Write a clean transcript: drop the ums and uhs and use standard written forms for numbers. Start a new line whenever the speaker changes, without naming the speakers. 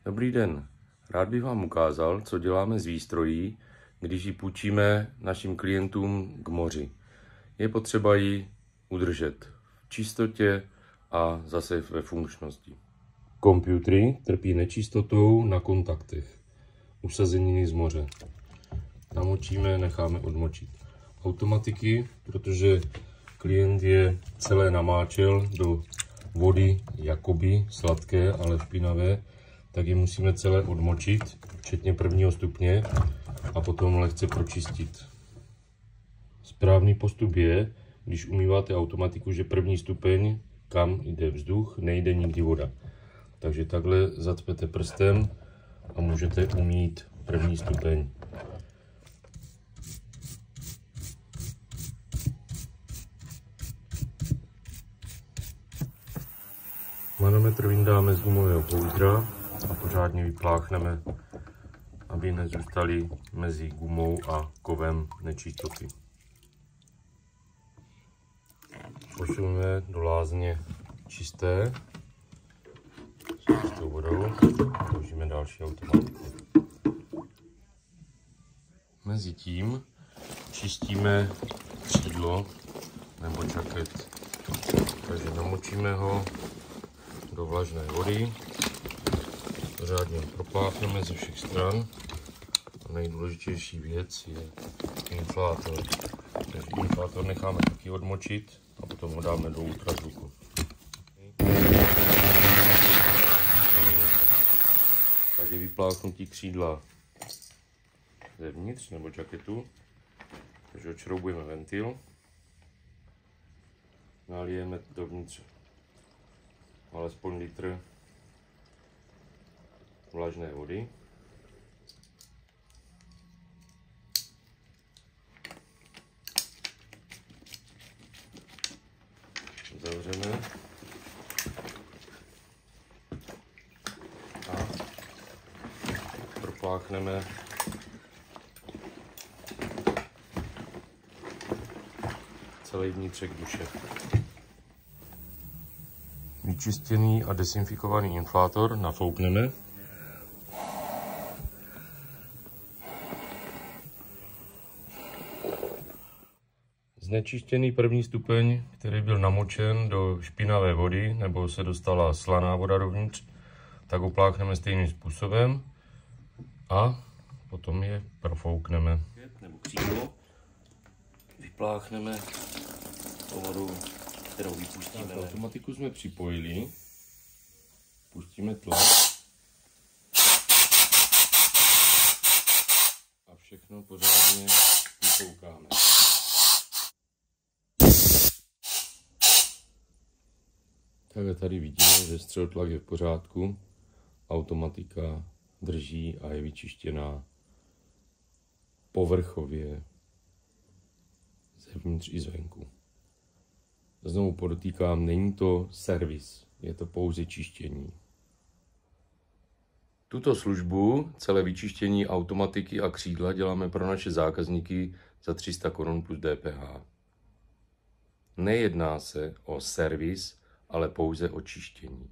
Dobrý den, rád bych vám ukázal, co děláme s výstrojí, když ji půjčíme našim klientům k moři. Je potřeba ji udržet v čistotě a zase ve funkčnosti. Komputery trpí nečistotou na kontaktech, usazeniny z moře. Namočíme, necháme odmočit. Automatiky, protože klient je celé namáčel do vody jakoby sladké, ale špinavé, tak je musíme celé odmočit, včetně prvního stupně, a potom lehce pročistit. Správný postup je, když umýváte automatiku, že první stupeň, kam jde vzduch, nejde nikdy voda. Takže takhle zacpete prstem a můžete umýt první stupeň. Manometr vyndáme z gumového pouzdra a pořádně vypláchneme, aby nezůstaly mezi gumou a kovem nečistoty. Posuneme do lázně čisté s čistou vodou a použijeme další automatiku. Mezitím čistíme křídlo nebo čaket, takže namočíme ho do vlažné vody, pořádně propláchneme ze všech stran a nejdůležitější věc je inflátor. Takže inflátor necháme taky odmočit a potom ho dáme do ultrazvuku. Tak je vypláchnutí křídla zevnitř nebo jaketu, takže odšroubujeme ventil, nalijeme dovnitř alespoň litr vlažné vody. Zavřeme a propláchneme celý vnitřek duše. Vyčištěný a dezinfikovaný inflátor nafoukneme. Znečištěný první stupeň, který byl namočen do špinavé vody nebo se dostala slaná voda dovnitř, tak opláchneme stejným způsobem a potom je profoukneme. Nebo křídlo vypláchneme vodu, kterou vypustíme. Automatiku jsme připojili, pustíme tlak a všechno pořádně vyfoukáme. Takhle tady vidíme, že střelotlak je v pořádku, automatika drží a je vyčištěná povrchově zevnitř i zvenku. Znovu podotýkám, není to servis, je to pouze čištění. Tuto službu, celé vyčištění automatiky a křídla, děláme pro naše zákazníky za 300 Kč plus DPH. Nejedná se o servis, ale pouze o čištění.